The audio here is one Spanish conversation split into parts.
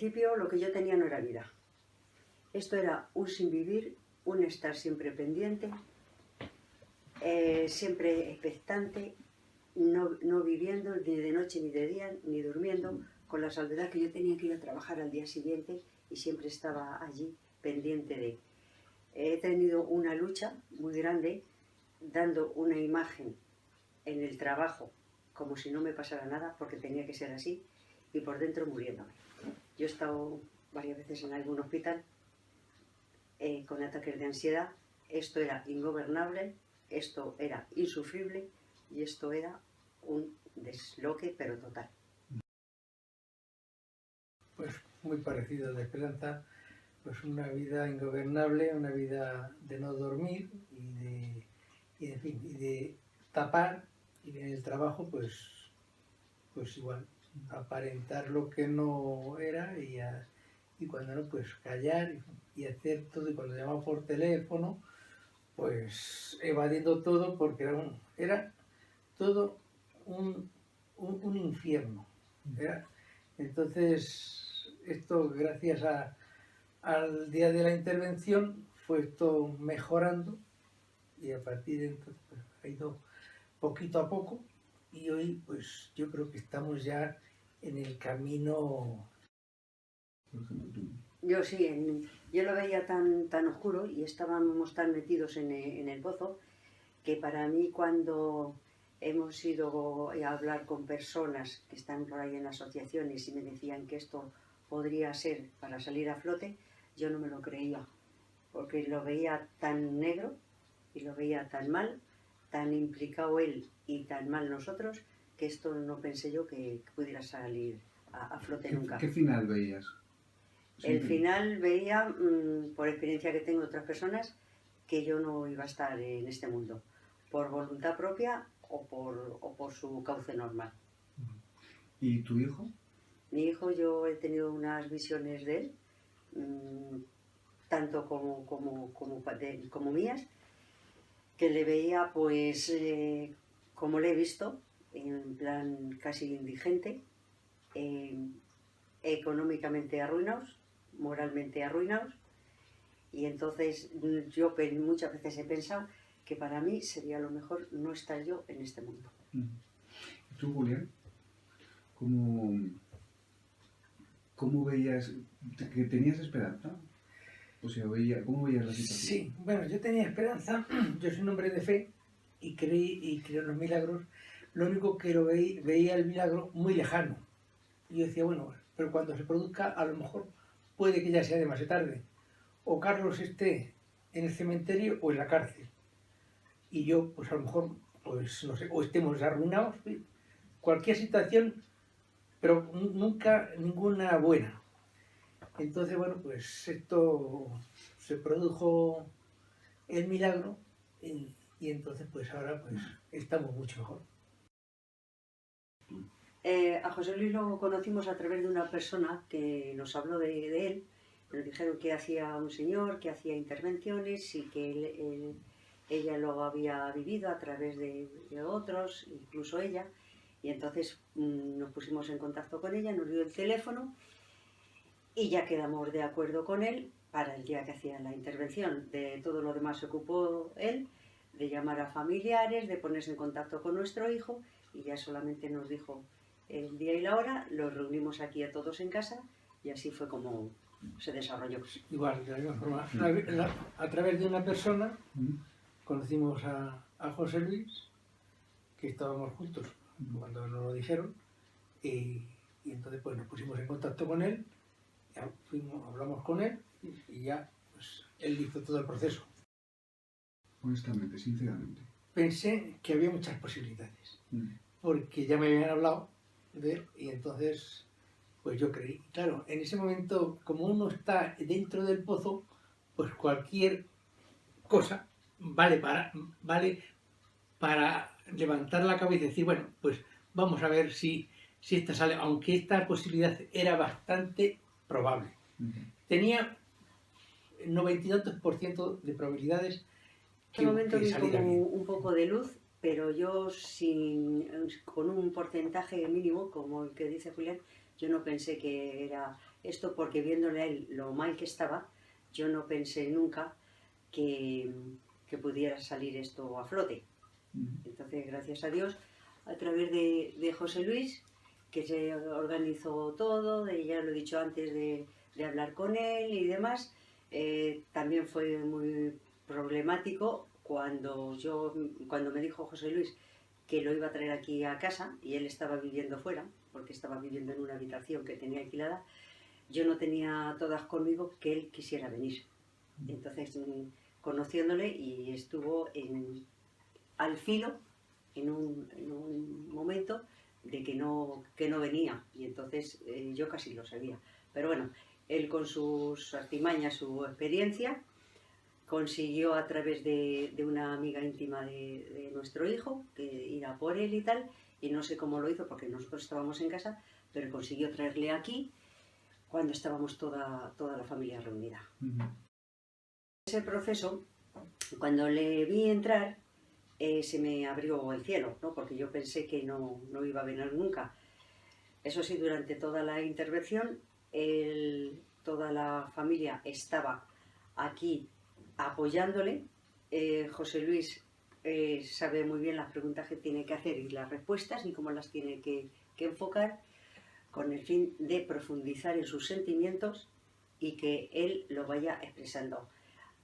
principio lo que yo tenía no era vida. Esto era un sin vivir, un estar siempre pendiente, siempre expectante, no viviendo ni de noche ni de día, ni durmiendo, con la salvedad que yo tenía que ir a trabajar al día siguiente y siempre estaba allí pendiente de. He tenido una lucha muy grande dando una imagen en el trabajo como si no me pasara nada, porque tenía que ser así, y por dentro muriéndome. Yo he estado varias veces en algún hospital con ataques de ansiedad. Esto era ingobernable, esto era insufrible y esto era un desloque pero total. Pues muy parecido a la Esperanza, pues una vida ingobernable, una vida de no dormir y de tapar, y en el trabajo pues igual, aparentar lo que no era y cuando no, pues callar y hacer todo, y cuando llamaba por teléfono, pues evadiendo todo, porque era todo un infierno. Entonces, esto gracias al día de la intervención fue esto mejorando, y a partir de entonces pues, ha ido poquito a poco, y hoy pues yo creo que estamos ya en el camino. Yo sí, yo lo veía tan oscuro y estábamos tan metidos en el pozo, que para mí, cuando hemos ido a hablar con personas que están por ahí en asociaciones y me decían que esto podría ser para salir a flote, yo no me lo creía, porque lo veía tan negro y lo veía tan mal, tan implicado él y tan mal nosotros, que esto no pensé yo que pudiera salir a flote nunca. ¿Qué final veías? El final veía, por experiencia que tengo de otras personas, que yo no iba a estar en este mundo, por voluntad propia o por su cauce normal. ¿Y tu hijo? Mi hijo, yo he tenido unas visiones de él, tanto como mías, que le veía pues como le he visto, en plan casi indigente, económicamente arruinados, moralmente arruinados, y entonces yo muchas veces he pensado que para mí sería lo mejor no estar yo en este mundo. ¿Y tú, Julián? ¿Cómo veías que tenías esperanza? O sea, ¿cómo veías la situación? Sí, bueno, yo tenía esperanza, yo soy un hombre de fe y creo en los milagros. Lo único que veía el milagro muy lejano. Y yo decía, bueno, pero cuando se produzca, a lo mejor puede que ya sea demasiado tarde. O Carlos esté en el cementerio o en la cárcel. Y yo, pues a lo mejor, pues no sé, o estemos arruinados, cualquier situación, pero nunca ninguna buena. Entonces, bueno, pues esto se produjo el milagro, y entonces pues ahora pues estamos mucho mejor. A José Luis lo conocimos a través de una persona que nos habló de él. Nos dijeron que hacía un señor, que hacía intervenciones y que ella lo había vivido a través de otros, incluso ella. Y entonces nos pusimos en contacto con ella, nos dio el teléfono y ya quedamos de acuerdo con él para el día que hacía la intervención. De todo lo demás se ocupó él, de llamar a familiares, de ponerse en contacto con nuestro hijo, y ya solamente nos dijo el día y la hora, los reunimos aquí a todos en casa y así fue como se desarrolló. Igual, de la misma forma, a través de una persona conocimos a José Luis, que estábamos juntos cuando nos lo dijeron, y entonces pues nos pusimos en contacto con él, ya hablamos con él y ya pues él hizo todo el proceso. Honestamente, sinceramente. Pensé que había muchas posibilidades, porque ya me habían hablado de él, y entonces pues yo creí. Claro, en ese momento, como uno está dentro del pozo, pues cualquier cosa vale para levantar la cabeza y decir, bueno, pues vamos a ver si esta sale, aunque esta posibilidad era bastante probable. Tenía 90 y tantos % de probabilidades En este momento vi saliera como bien. un poco de luz pero yo con un porcentaje mínimo, como el que dice Julián, yo no pensé que era esto, porque viéndole a él lo mal que estaba, yo no pensé nunca que pudiera salir esto a flote. Entonces, gracias a Dios, a través de José Luis, que se organizó todo, ya lo he dicho antes, de hablar con él y demás, también fue muy problemático cuando me dijo José Luis que lo iba a traer aquí a casa, y él estaba viviendo fuera, porque estaba viviendo en una habitación que tenía alquilada. Yo no tenía todas conmigo que él quisiera venir. Entonces, conociéndole, y estuvo al filo en un momento de que no venía, y entonces yo casi lo sabía. Pero bueno, él con sus artimañas, su experiencia, consiguió a través de una amiga íntima de nuestro hijo que ir a por él y tal, y no sé cómo lo hizo porque nosotros estábamos en casa, pero consiguió traerle aquí cuando estábamos toda la familia reunida. Ese proceso, cuando le vi entrar, se me abrió el cielo, ¿no? Porque yo pensé que no iba a venir nunca. Eso sí, durante toda la intervención, toda la familia estaba aquí apoyándole. José Luis sabe muy bien las preguntas que tiene que hacer y las respuestas y cómo las tiene que enfocar, con el fin de profundizar en sus sentimientos y que él lo vaya expresando.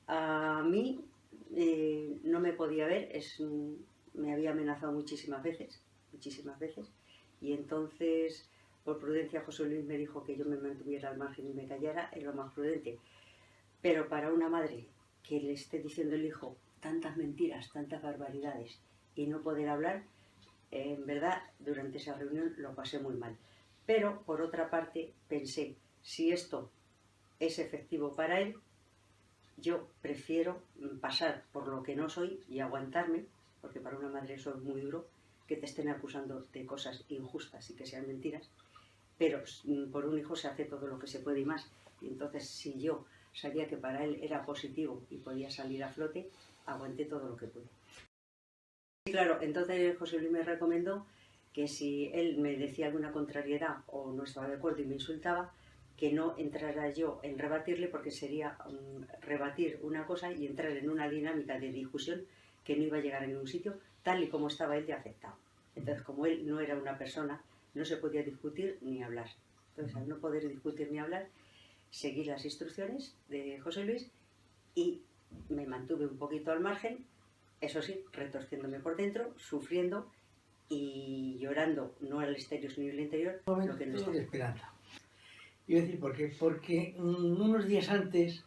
A mí no me podía ver, me había amenazado muchísimas veces, y entonces, por prudencia, José Luis me dijo que yo me mantuviera al margen y me callara, es lo más prudente. Pero para una madre que le esté diciendo el hijo tantas mentiras, tantas barbaridades, y no poder hablar, en verdad, durante esa reunión lo pasé muy mal. Pero, por otra parte, pensé, si esto es efectivo para él, yo prefiero pasar por lo que no soy y aguantarme, porque para una madre eso es muy duro, que te estén acusando de cosas injustas y que sean mentiras, pero por un hijo se hace todo lo que se puede y más. Y entonces, si yo sabía que para él era positivo y podía salir a flote, aguanté todo lo que pude. Y claro, entonces José Luis me recomendó que si él me decía alguna contrariedad o no estaba de acuerdo y me insultaba, que no entrara yo en rebatirle, porque sería rebatir una cosa y entrar en una dinámica de discusión que no iba a llegar a ningún sitio, tal y como estaba él de afectado. Entonces, como él no era una persona, no se podía discutir ni hablar. Entonces, al no poder discutir ni hablar, seguí las instrucciones de José Luis y me mantuve un poquito al margen, eso sí, retorciéndome por dentro, sufriendo y llorando, no al exterior sino al interior, lo que no estaba. De esperanza. Iba a decir por qué. Porque unos días antes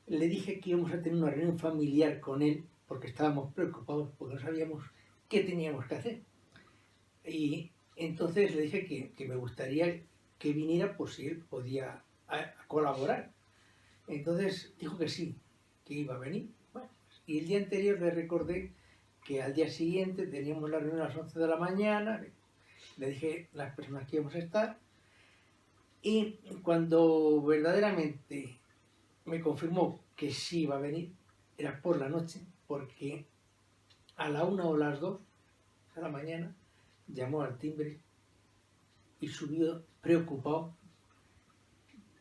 le dije que íbamos a tener una reunión familiar con él, porque estábamos preocupados, porque no sabíamos qué teníamos que hacer. Y entonces le dije que me gustaría que viniera, pues si él podía colaborar. Entonces dijo que sí, que iba a venir. Bueno, y el día anterior le recordé que al día siguiente teníamos la reunión a las 11 de la mañana, le dije las personas que íbamos a estar, y cuando verdaderamente me confirmó que sí iba a venir, era por la noche, porque a la 1 o las 2 de la mañana llamó al timbre y subió preocupado,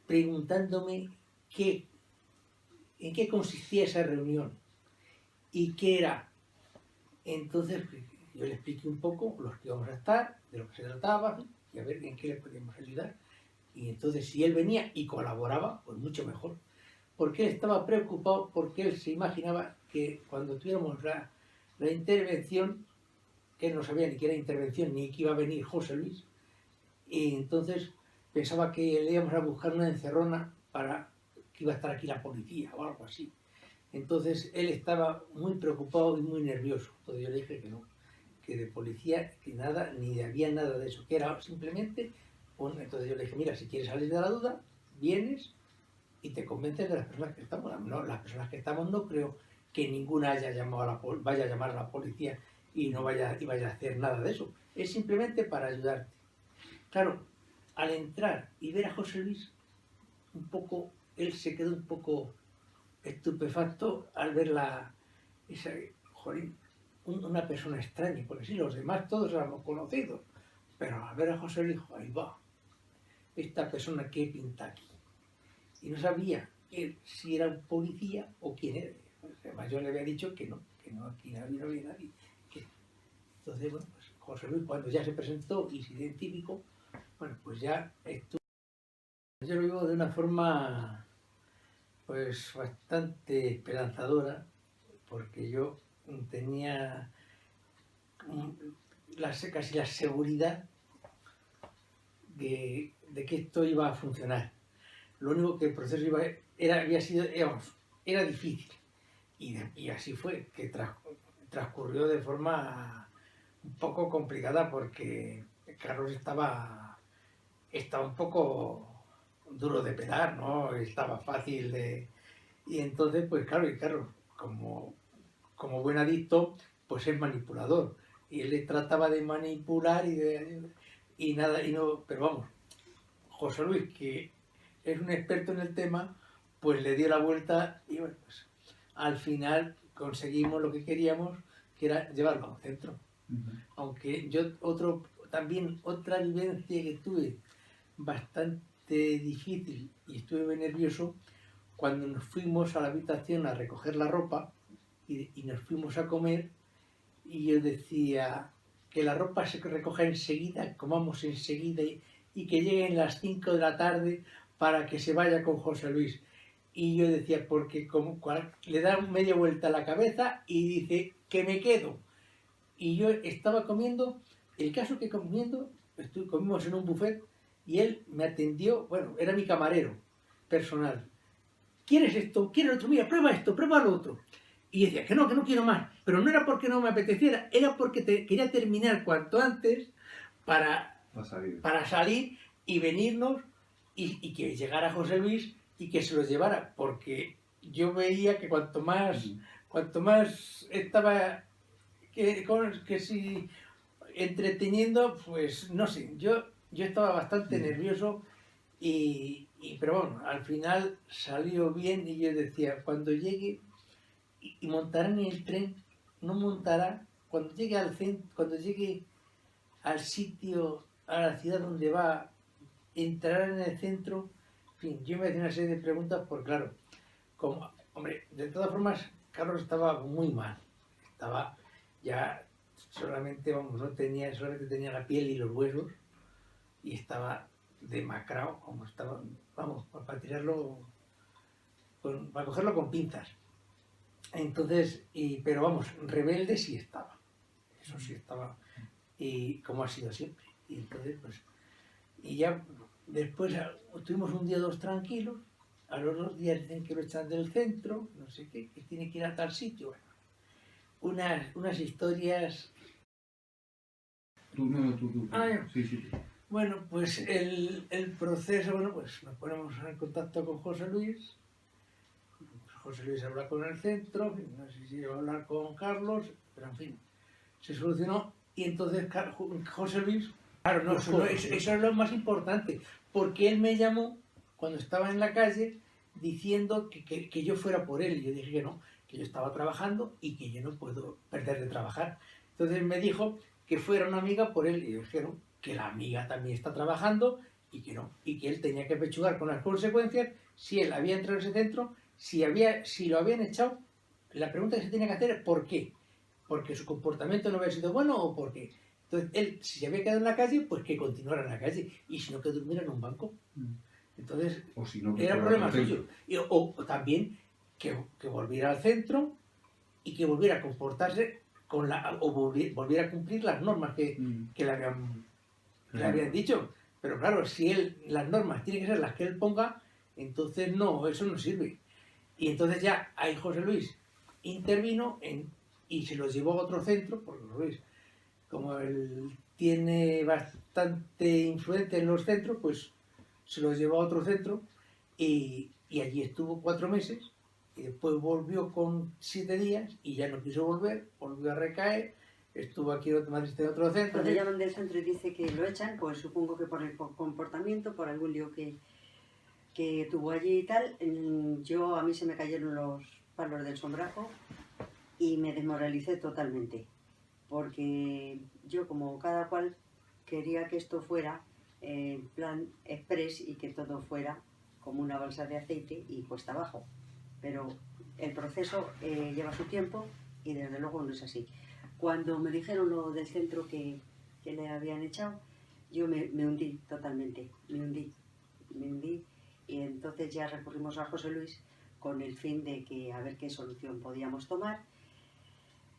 preguntándome en qué consistía esa reunión y qué era. Entonces yo le expliqué un poco los que íbamos a estar, de lo que se trataba, y a ver en qué le podíamos ayudar. Y entonces, si él venía y colaboraba, pues mucho mejor. Porque él estaba preocupado, porque él se imaginaba que cuando tuviéramos la intervención, que él no sabía ni que era intervención, ni que iba a venir José Luis, y entonces pensaba que le íbamos a buscar una encerrona para que iba a estar aquí la policía o algo así. Entonces él estaba muy preocupado y muy nervioso. Entonces yo le dije que no, que de policía, que nada, ni había nada de eso, que era simplemente... Bueno, entonces yo le dije, mira, si quieres salir de la duda, vienes y te convences de las personas que estamos. No, las personas que estamos no creo que ninguna vaya a llamar a la policía y vaya a hacer nada de eso. Es simplemente para ayudarte. Claro, al entrar y ver a José Luis, él se quedó un poco estupefacto al ver jolín, una persona extraña, porque sí, los demás todos éramos conocidos, pero a ver a José Luis, ahí va, esta persona que pinta aquí. Y no sabía si era un policía o quién era. Además yo le había dicho que no, aquí no había nadie. Entonces, bueno, pues José Luis cuando ya se presentó y se identificó, bueno, pues ya estuvo. Yo lo vivo de una forma pues bastante esperanzadora, porque yo tenía casi la seguridad de que esto iba a funcionar. Lo único que el proceso era difícil. Y así fue, que transcurrió de forma un poco complicada porque Carlos estaba un poco duro de pelar, ¿no? Estaba fácil de... Y entonces, pues claro, y Carlos, como buen adicto, pues es manipulador. Y él le trataba de manipular y nada, y no, pero vamos, José Luis, que es un experto en el tema, pues le dio la vuelta y bueno, pues al final conseguimos lo que queríamos, que era llevarlo a un centro. Aunque yo también otra vivencia que tuve bastante difícil y estuve nervioso cuando nos fuimos a la habitación a recoger la ropa y nos fuimos a comer y yo decía que la ropa se recoja enseguida, comamos enseguida y que lleguen las 5 de la tarde para que se vaya con José Luis. Y yo decía, porque le da media vuelta a la cabeza y dice que me quedo. Y yo estaba comiendo, el caso que comimos en un buffet y él me atendió, bueno, era mi camarero personal. ¿Quieres esto? ¿Quieres lo otro? Mira, prueba esto, prueba lo otro. Y decía que no quiero más. Pero no era porque no me apeteciera, era porque quería terminar cuanto antes para salir y venirnos y que llegara José Luis y que se los llevara. Porque yo veía que cuanto más estaba que si entreteniendo, pues no sé, yo estaba bastante nervioso pero bueno, al final salió bien y yo decía, cuando llegue y montará en el tren, no montará, cuando llegue al sitio, a la ciudad donde va, entrará en el centro, en fin, yo me hacía una serie de preguntas, porque claro, hombre, de todas formas, Carlos estaba muy mal, estaba ya solamente tenía la piel y los huesos y estaba demacrado, para tirarlo, para cogerlo con pinzas. Entonces, pero vamos, rebelde sí estaba, eso sí estaba, y como ha sido siempre. Y entonces, pues, y ya después tuvimos un día o dos tranquilos, a los 2 días dicen que lo echan del centro, no sé qué, que tiene que ir a tal sitio, bueno, unas historias. Tú. Sí. Bueno, pues el proceso, bueno, pues nos ponemos en contacto con José Luis. José Luis habla con el centro, no sé si iba a hablar con Carlos, pero en fin, se solucionó. Y entonces José Luis, claro, no, eso es lo más importante, porque él me llamó cuando estaba en la calle diciendo que yo fuera por él. Y yo dije que no, que yo estaba trabajando y que yo no puedo perder de trabajar. Entonces me dijo que fuera una amiga por él y dijeron que la amiga también está trabajando y que no, y que él tenía que pechugar con las consecuencias si él había entrado en ese centro, si lo habían echado. La pregunta que se tiene que hacer es ¿por qué? ¿Porque su comportamiento no había sido bueno o por qué? Entonces él, si se había quedado en la calle, pues que continuara en la calle, y si no, que durmiera en un banco. Entonces, o si no, era problema suyo. O también que volviera al centro y que volviera a comportarse volviera a cumplir las normas que le habían dicho. Pero claro, si las normas tienen que ser las que él ponga, entonces no, eso no sirve. Y entonces ya ahí José Luis intervino y se los llevó a otro centro, porque José Luis, como él tiene bastante influencia en los centros, pues se los llevó a otro centro y allí estuvo 4 meses y después volvió con 7 días y ya no quiso volver, volvió a recaer, estuvo aquí en otro centro. Cuando llaman del centro y dice que lo echan, pues supongo que por el comportamiento, por algún lío que tuvo allí y tal, a mí se me cayeron los palos del sombrajo y me desmoralicé totalmente. porque yo, como cada cual, quería que esto fuera en plan express y que todo fuera como una balsa de aceite y cuesta abajo. Pero el proceso lleva su tiempo y desde luego no es así. Cuando me dijeron lo del centro que le habían echado, yo me hundí totalmente, me hundí y entonces ya recurrimos a José Luis con el fin de que a ver qué solución podíamos tomar.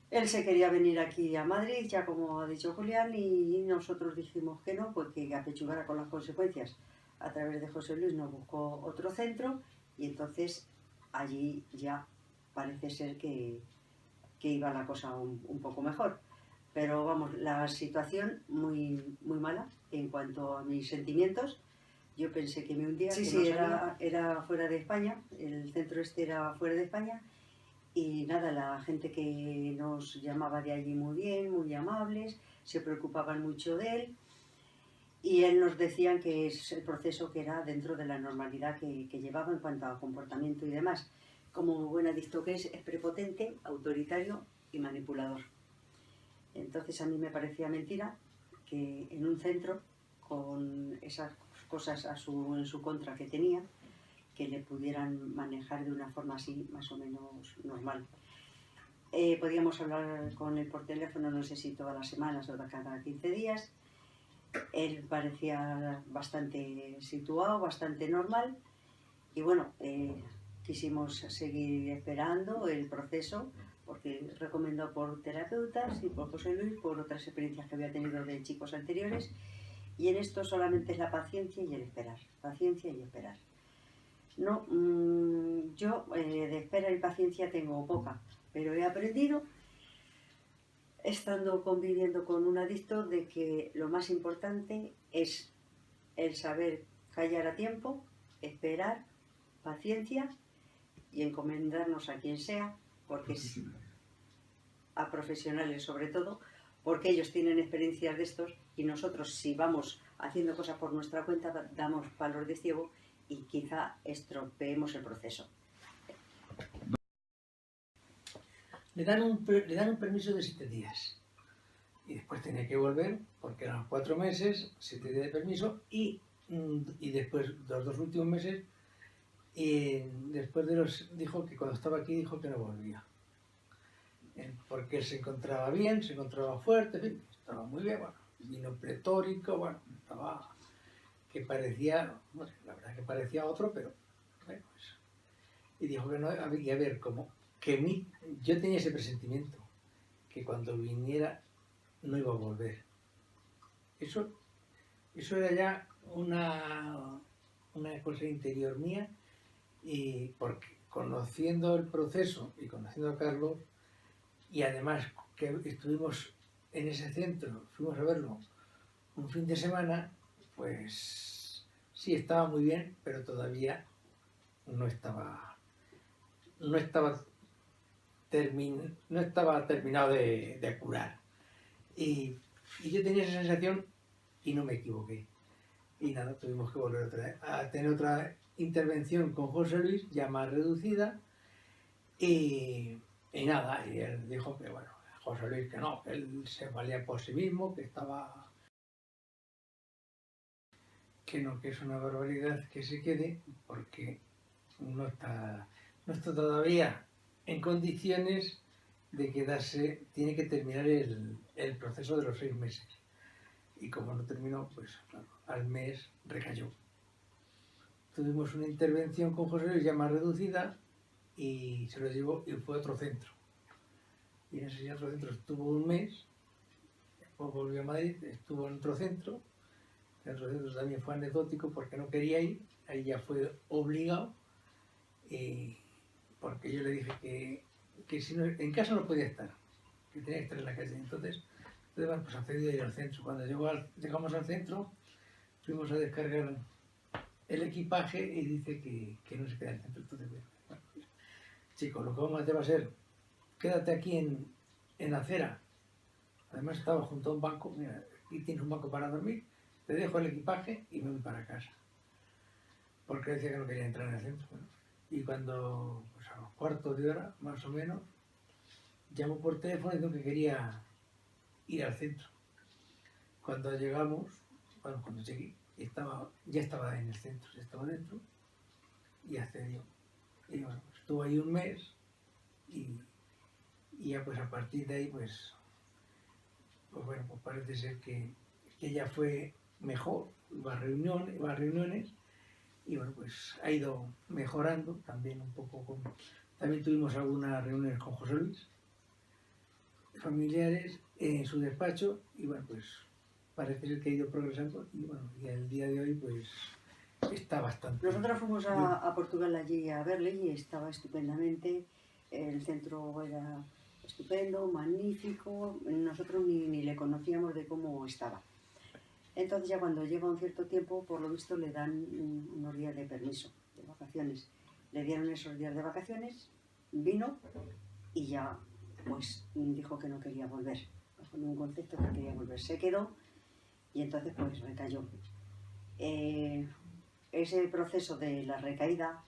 Él se quería venir aquí a Madrid, ya como ha dicho Julián, y nosotros dijimos que no, pues que apechugara con las consecuencias. A través de José Luis nos buscó otro centro y entonces allí ya parece ser que iba la cosa un poco mejor. Pero vamos, la situación muy, muy mala en cuanto a mis sentimientos. Yo pensé que me hundía, sí, que era fuera de España, el centro este era fuera de España. Y nada, la gente que nos llamaba de allí muy bien, muy amables, se preocupaban mucho de él y él nos decía que es el proceso que era dentro de la normalidad que llevaba en cuanto a comportamiento y demás. Como buen adicto que es prepotente, autoritario y manipulador. Entonces a mí me parecía mentira que en un centro, con esas cosas en su contra que tenía, que le pudieran manejar de una forma así más o menos normal. Podíamos hablar con él por teléfono, no sé si todas las semanas o cada 15 días. Él parecía bastante situado, bastante normal. Y bueno, quisimos seguir esperando el proceso, porque recomendó por terapeutas y por José Luis, por otras experiencias que había tenido de chicos anteriores. Y en esto solamente es la paciencia y el esperar. Paciencia y esperar. No, yo de espera y paciencia tengo poca, pero he aprendido, estando conviviendo con un adicto, de que lo más importante es el saber callar a tiempo, esperar, paciencia y encomendarnos a quien sea, porque a profesionales sobre todo, porque ellos tienen experiencias de estos y nosotros, si vamos haciendo cosas por nuestra cuenta, damos palos de ciego y quizá estropeemos el proceso. Le dan un permiso de 7 días y después tenía que volver porque eran 4 meses, 7 días de permiso y después los 2 últimos meses después dijo que cuando estaba aquí dijo que no volvía porque él se encontraba bien, se encontraba fuerte, en fin, estaba muy bien, bueno, vino pletórico, bueno, estaba que parecía, no sé, la verdad que parecía otro, pero bueno, pues, y dijo que no, y a ver, como que yo tenía ese presentimiento, que cuando viniera no iba a volver. Eso era ya una cosa interior mía, y porque conociendo el proceso y conociendo a Carlos, y además que estuvimos en ese centro, fuimos a verlo un fin de semana, pues sí, estaba muy bien, pero todavía no estaba terminado de curar. Y yo tenía esa sensación y no me equivoqué. Y nada, tuvimos que volver otra vez a tener otra intervención con José Luis, ya más reducida. Y nada, y él dijo que bueno, José Luis que no, que él se valía por sí mismo, que estaba... que no, que es una barbaridad que se quede, porque no está todavía en condiciones de quedarse, tiene que terminar el proceso de los 6 meses. Y como no terminó, pues claro, al mes recayó. Tuvimos una intervención con José Luis ya más reducida y se lo llevó y fue a otro centro. Y en ese otro centro estuvo un mes, después volvió a Madrid, estuvo en otro centro. El otro centro también fue anecdótico porque no quería ir, ahí ya fue obligado, porque yo le dije que si no, en casa no podía estar, que tenía que estar en la calle. Entonces bueno, pues accedió a ir al centro. Cuando llegamos al centro, fuimos a descargar el equipaje y dice que no se queda en el centro. Entonces, bueno, pues, chicos, lo que vamos a hacer va a ser, quédate aquí en la acera. Además estaba junto a un banco, mira, aquí tienes un banco para dormir, te dejo el equipaje y me voy para casa. Porque decía que no quería entrar en el centro. Bueno, y cuando, pues a los cuartos de hora, más o menos, llamó por teléfono y dijo que quería ir al centro. Cuando llegamos, bueno, cuando llegué, ya estaba en el centro, ya estaba dentro y accedió. Y bueno, estuvo ahí un mes y ya pues a partir de ahí pues bueno, pues parece ser que ya fue mejor, va a reuniones y bueno, pues ha ido mejorando también un poco también tuvimos algunas reuniones con José Luis, familiares, en su despacho y bueno, pues parece ser que ha ido progresando y bueno, y el día de hoy pues está bastante Nosotros fuimos bien. a Portugal allí a verle y estaba estupendamente. El centro era estupendo, magnífico. Nosotros ni le conocíamos de cómo estaba. Entonces ya cuando lleva un cierto tiempo, por lo visto le dan unos días de permiso, de vacaciones. Le dieron esos días de vacaciones, vino y ya pues dijo que no quería volver. Bajo ningún concepto que quería volver. Se quedó y entonces pues recayó. Ese proceso de la recaída,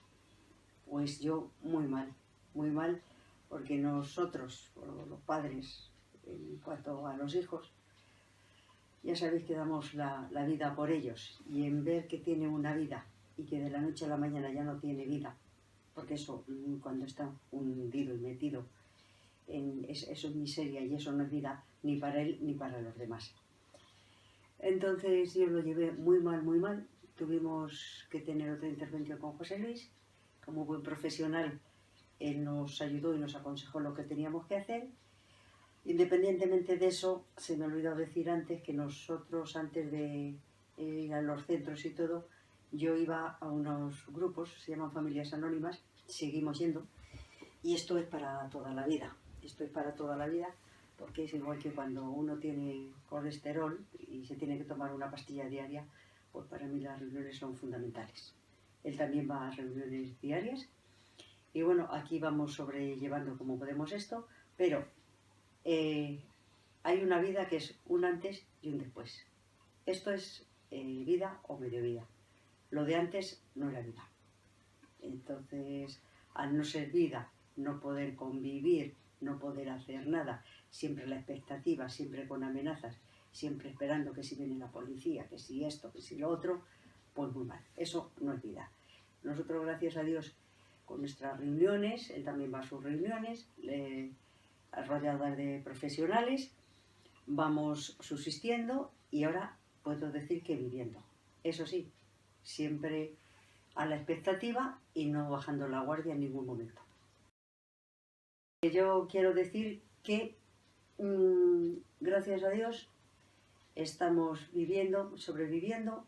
pues yo muy mal, porque nosotros, los padres, en cuanto a los hijos, ya sabéis que damos la vida por ellos, y en ver que tiene una vida y que de la noche a la mañana ya no tiene vida, porque eso cuando está hundido y metido, eso es miseria y eso no es vida ni para él ni para los demás. Entonces yo lo llevé muy mal. Tuvimos que tener otra intervención con José Luis. Como buen profesional, él nos ayudó y nos aconsejó lo que teníamos que hacer. Independientemente de eso, se me olvidó decir antes que nosotros, antes de ir a los centros y todo, yo iba a unos grupos, se llaman Familias Anónimas, seguimos yendo, y esto es para toda la vida. Esto es para toda la vida, porque es igual que cuando uno tiene colesterol y se tiene que tomar una pastilla diaria, pues para mí las reuniones son fundamentales. Él también va a reuniones diarias y bueno, aquí vamos sobrellevando como podemos esto, pero hay una vida que es un antes y un después. Esto es vida o medio vida. Lo de antes no era vida. Entonces, al no ser vida, no poder convivir, no poder hacer nada, siempre la expectativa, siempre con amenazas, siempre esperando que si viene la policía, que si esto, que si lo otro, pues muy mal. Eso no es vida. Nosotros, gracias a Dios, con nuestras reuniones, él también va a sus reuniones, rodeadas de profesionales, vamos subsistiendo y ahora puedo decir que viviendo. Eso sí, siempre a la expectativa y no bajando la guardia en ningún momento. Yo quiero decir que gracias a Dios estamos viviendo, sobreviviendo.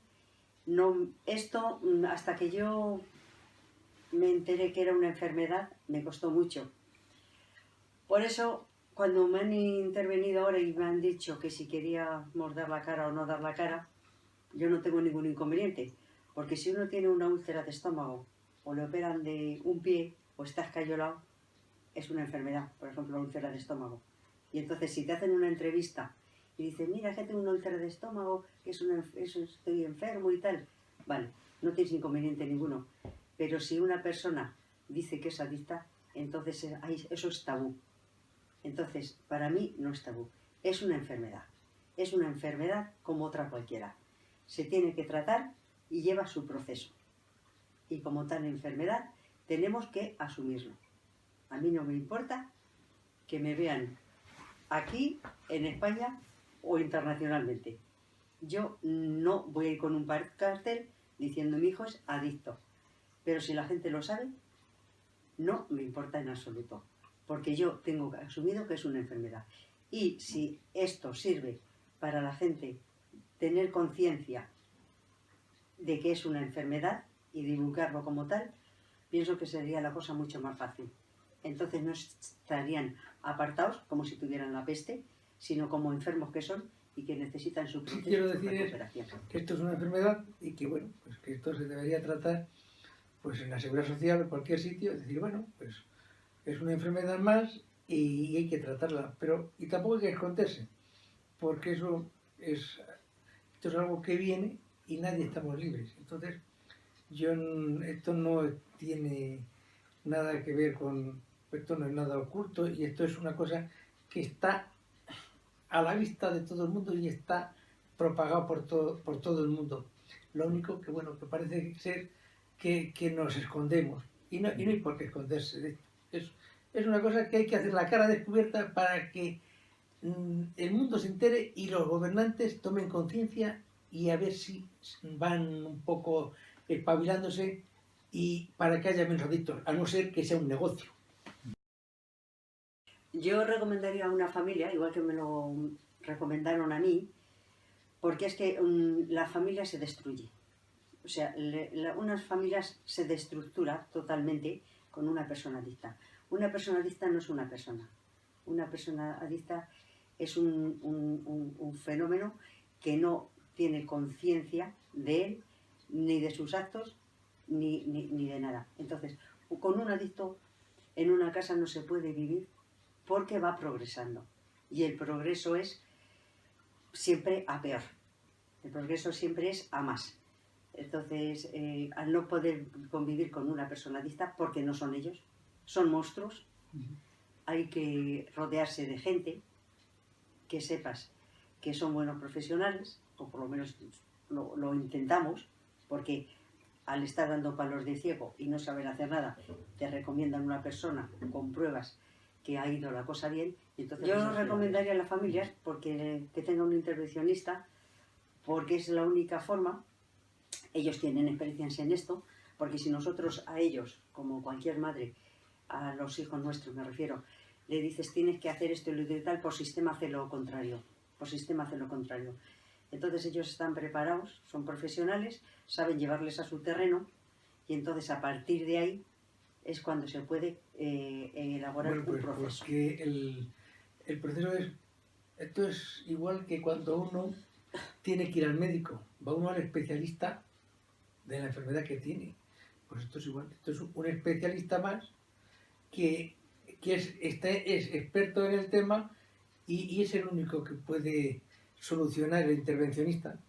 No, esto, hasta que yo me enteré que era una enfermedad, me costó mucho. Por eso, cuando me han intervenido ahora y me han dicho que si queríamos dar la cara o no dar la cara, yo no tengo ningún inconveniente. Porque si uno tiene una úlcera de estómago o le operan de un pie o está escayolado, es una enfermedad, por ejemplo, la úlcera de estómago. Y entonces si te hacen una entrevista y dicen, mira, es que tengo una úlcera de estómago, que estoy enfermo y tal, vale, no tienes inconveniente ninguno. Pero si una persona dice que es adicta, entonces eso es tabú. Entonces, para mí no es tabú, es una enfermedad. Es una enfermedad como otra cualquiera. Se tiene que tratar y lleva su proceso. Y como tal enfermedad, tenemos que asumirlo. A mí no me importa que me vean aquí, en España o internacionalmente. Yo no voy a ir con un cartel diciendo mi hijo es adicto. Pero si la gente lo sabe, no me importa en absoluto. Porque yo tengo asumido que es una enfermedad. Y si esto sirve para la gente tener conciencia de que es una enfermedad y divulgarlo como tal, pienso que sería la cosa mucho más fácil. Entonces no estarían apartados como si tuvieran la peste, sino como enfermos que son y que necesitan su proceso de recuperación. Que esto es una enfermedad y que bueno, pues que esto se debería tratar pues en la seguridad social o en cualquier sitio, es decir, bueno, pues es una enfermedad más y hay que tratarla, pero y tampoco hay que esconderse, porque esto es algo que viene y nadie estamos libres. Entonces, esto no tiene nada que ver con, esto no es nada oculto y esto es una cosa que está a la vista de todo el mundo y está propagado por todo el mundo. Lo único que, bueno, que parece ser que nos escondemos. Y no hay por qué esconderse de esto. Es una cosa que hay que hacer la cara descubierta para que el mundo se entere y los gobernantes tomen conciencia y a ver si van un poco espabilándose y para que haya menos adictos, a no ser que sea un negocio. Yo recomendaría a una familia, igual que me lo recomendaron a mí, porque es que la familia se destruye. O sea, unas familias se destructura totalmente con una persona adicta. Una persona adicta no es una persona. Una persona adicta es un fenómeno que no tiene conciencia de él, ni de sus actos, ni de nada. Entonces, con un adicto en una casa no se puede vivir porque va progresando. Y el progreso es siempre a peor. El progreso siempre es a más. Entonces, al no poder convivir con una persona adicta, porque no son ellos, son monstruos, hay que rodearse de gente que sepas que son buenos profesionales, o por lo menos lo intentamos, porque al estar dando palos de ciego y no saber hacer nada, te recomiendan una persona con pruebas que ha ido la cosa bien. Entonces, yo recomendaría a las familias porque que tenga un intervencionista, porque es la única forma. Ellos tienen experiencia en esto, porque si nosotros a ellos, como cualquier madre, a los hijos nuestros me refiero, le dices tienes que hacer esto y lo y tal, por sistema hace lo contrario, por sistema hace lo contrario. Entonces ellos están preparados, son profesionales, saben llevarles a su terreno y entonces a partir de ahí es cuando se puede elaborar un proceso. Porque el proceso esto es igual que cuando uno tiene que ir al médico, va uno al especialista de la enfermedad que tiene. Pues esto es igual, esto es un especialista más que es experto en el tema y es el único que puede solucionar, el intervencionista,